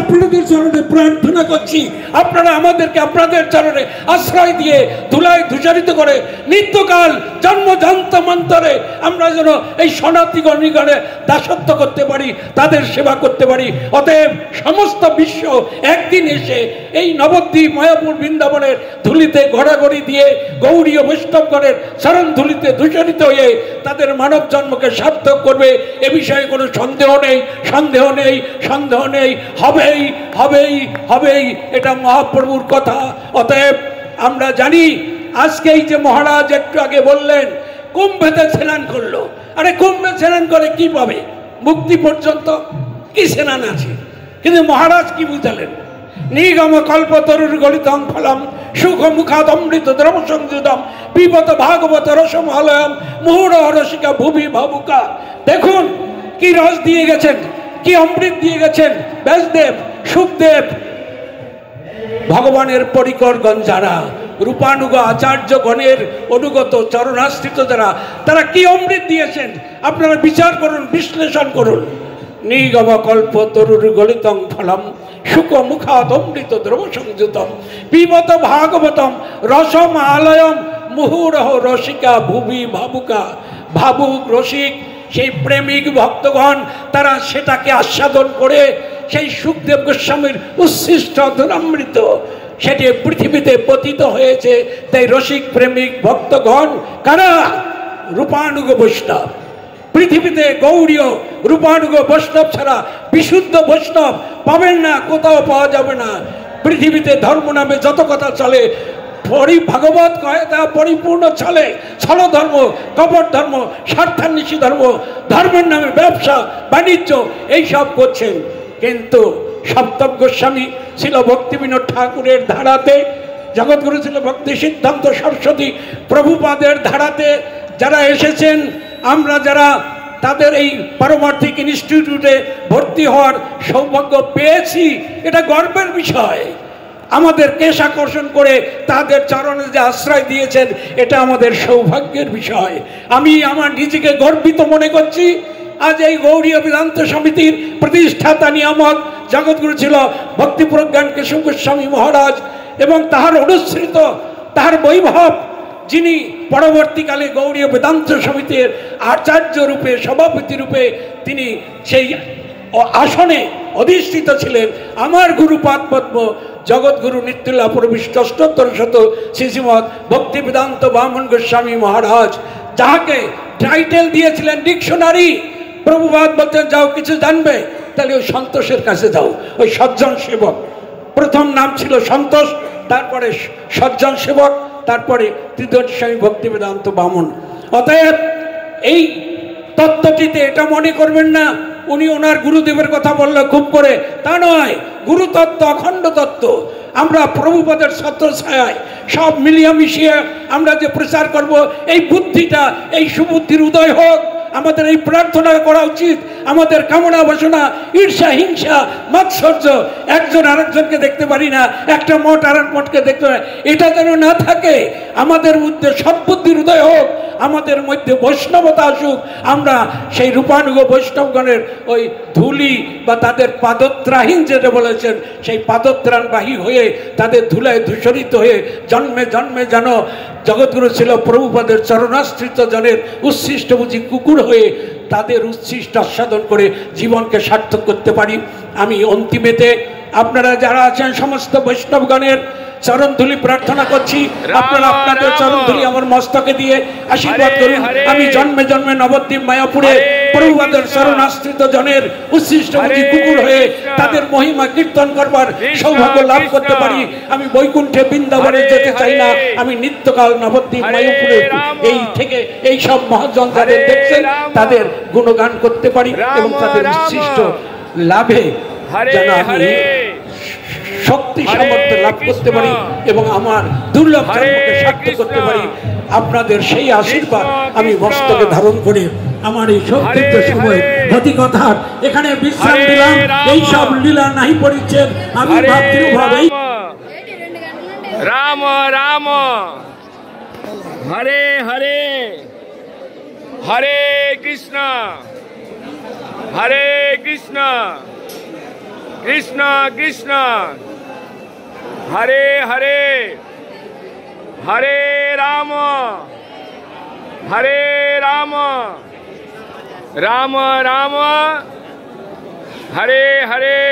আপনাদের চরণে প্রার্থনা করছি, আপনারা আমাদেরকে আপনাদের চরণে আশ্রয় দিয়ে ধুলায় ধূসারিত করে নিত্যকাল জন্মযন্ত্রান্তরে আমরা যেন এই সনাতনীগণে দাসত্ব করতে পারি, তাদের সেবা করতে পারি। অতএব সমস্ত বিশ্ব একদিন এসে এই নবদ্বীপ মায়াপুর বৃন্দাবনের ধুলিতে ঘোরাঘুরি দিয়ে গৌড়ীয় বৈষ্ণবগণের চরণ ধুলিতে ধূসরিত হয়ে তাদের মানব জন্মকে সার্থক করবে, এ বিষয়ে কোনো সন্দেহ নেই, সন্দেহ নেই, সন্দেহ নেই। হবেই হবেই হবেই, এটা মহাপ্রভুর কথা। অতএব আমরা জানি আজকে এই যে মহারাজ একটু আগে বললেন কুম্ভেতে স্নান করলো, আরে কুম্ভে স্নান করে কি পাবে? মুক্তি পর্যন্ত কি স্নান আছে? কিন্তু মহারাজ কি বুঝালেন? নিগম কল্পতরুর গলিতং ফলম সুখ মুখাদ অমৃত দ্রব সংযুতম পিবত ভাগবত রসমালয়ম মুহুর রসিকা ভুবি ভাবুকা। দেখুন কি রস দিয়ে গেছেন, কি অমৃত দিয়ে গেছেন ব্যাসদেব, সুখদেব। ভগবানের পরিকরগণ যারা, রূপানুগ আচার্যগণের অনুগত চরণাশ্রিত যারা, তারা কি অমৃত দিয়েছেন আপনারা বিচার করুন, বিশ্লেষণ করুন। নিগম কল্প তরুর গলিতং ফলম সুখ মুখাদ অমৃত দ্রব সংযুতম পিবত ভাগবতম রসম আলয়ম মুহুরহ রসিকা ভুবি ভাবুকা। ভাবুক রসিক সেই প্রেমিক ভক্তগণ তারা সেটাকে আস্বাদন করে সেই সুখদেব গোস্বামীর উচ্ছিষ্ট অমৃত সেটি পৃথিবীতে পতিত হয়েছে। তাই রসিক প্রেমিক ভক্তগণ কারা? রূপানুগ বৈষ্ণব। পৃথিবীতে গৌড়ীয় রূপানুগ বৈষ্ণব ছাড়া বিশুদ্ধ বৈষ্ণব পাবেন না, কোথাও পাওয়া যাবে না। পৃথিবীতে ধর্ম নামে যত কথা চলে, ভাগবত কয় তা পরিপূর্ণ চলে। ছল ধর্ম, কপট ধর্ম, স্বার্থান্বেষী ধর্ম, ধর্মের নামে ব্যবসা বাণিজ্য এইসব করছেন। কিন্তু সপ্তম গোস্বামী ছিল ভক্তিবিনোদ ঠাকুরের ধারাতে, জগৎগুরু ছিল ভক্তি সিদ্ধান্ত সরস্বতী প্রভুপাদের ধারাতে যারা এসেছেন, আমরা যারা তাদের এই পারমার্থিক ইনস্টিটিউটে ভর্তি হওয়ার সৌভাগ্য পেয়েছি, এটা গর্বের বিষয়। আমাদের কেশ আকর্ষণ করে তাদের চরণে যে আশ্রয় দিয়েছেন, এটা আমাদের সৌভাগ্যের বিষয়। আমি আমার নিজেকে গর্বিত মনে করছি। আজ এই গৌড়ীয় বেদান্ত সমিতির প্রতিষ্ঠাতা নিয়ামক জগৎগুরু ছিল ভক্তি প্রজ্ঞান কেশব গোস্বামী মহারাজ, এবং তাহার অনুসৃত তাহার বৈভব যিনি পরবর্তীকালে গৌড়ীয় বেদান্ত সমিতির আচার্য রূপে, সভাপতি রূপে তিনি সেই আসনে অধিষ্ঠিত ছিলেন, আমার গুরুপাদ পদ্ম জগৎগুরু নিত্যলীলা প্রবিষ্ট অষ্টোত্তর শত শ্রীশ্রীমৎ ভক্তি বেদান্ত বামন গোস্বামী মহারাজ, যাহাকে টাইটেল দিয়েছিলেন ডিকশনারি। প্রভুপাদ বলতেন যাও কিছু জানবে তাহলে ওই সন্তোষের কাছে যাও, ওই সজ্জন সেবক। প্রথম নাম ছিল সন্তোষ, তারপরে সজ্জন সেবক, তারপরে তৃতীয় স্বামী ভক্তি বেদান্ত বামন। অতএব এই তত্ত্বটিতে এটা মনে করবেন না উনি ওনার গুরুদেবের কথা বললে খুব করে, তা নয়। গুরু তত্ত্ব অখণ্ড তত্ত্ব। আমরা প্রভুপদের ছত্রছায়ায় সব মিলিয়ে মিশিয়ে আমরা যে প্রচার করব, এই বুদ্ধিটা, এই সুবুদ্ধির উদয় হোক। আমাদের এই প্রার্থনা করা উচিত। আমাদের কামনা বাসনা, ঈর্ষা, হিংসা, মাৎসর্য, একজন আরেকজনকে দেখতে পারি না, একটা মঠ আর এক মঠকে দেখতে পারি, এটা যেন না থাকে। আমাদের মধ্যে সদ্বুদ্ধির উদয় হোক, আমাদের মধ্যে বৈষ্ণবতা আসুক। আমরা সেই রূপানুগ বৈষ্ণবগণের ওই ধুলি বা তাদের পাদত্রাহীন যেটা বলেছেন, সেই পাদত্রাণবাহী হয়ে তাদের ধুলায় ধূসরিত হয়ে জন্মে জন্মে যেন জগৎগুরু ছিল প্রভুপাদের চরণাশ্রিত জনের উচ্ছিষ্ট বুঝি কুকুর হয়ে তাদের উচ্ছিষ্ট আস্বাদন করে জীবনকে সার্থক করতে পারি। আমি অন্তিমেতে আপনারা যারা আছেন সমস্ত বৈষ্ণবগণের চরণধুলি প্রার্থনা করছি। আপনারা আপনাদের চরণধুলি আমার মস্তকে দিয়ে আশীর্বাদ করুন। আমি জন্মে জন্মে নবদ্বীপ মায়াপুরে প্রভুপাদের চরণাশ্রিত জনের উচ্ছিষ্ট বুঝি কুকুর হয়ে তাদের মহিমা কীর্তন করবার সৌভাগ্য লাভ করতে পারি। আমি বৈকুণ্ঠে বৃন্দাবনে যেতে চাই না, আমি নিত্যকাল নবদ্বীপ মায়াপুরে এই থেকে এই সব মহাজন যাদের দেখছেন তাদের গুণগান করতে পারি এবং তাদের উচ্ছিষ্ট লাভে যেন আমি শক্তি সামর্থ্য লাভ করতে পারি এবং আমার দুর্লভ জন্মকে সার্থক করতে পারি। আপনাদের সেই আশীর্বাদ আমি মস্তকে ধারণ করে আমার এই সংক্ষিপ্ত সময় হতি কথার এখানে বিশ্রাম দিলাম। এই সব লীলা নাহি পরিচ্ছেদ আমি ভাবছি রাম রাম হরে হরে হরে কৃষ্ণ कृष्ण कृष्ण हरे हरे हरे राम राम राम हरे हरे।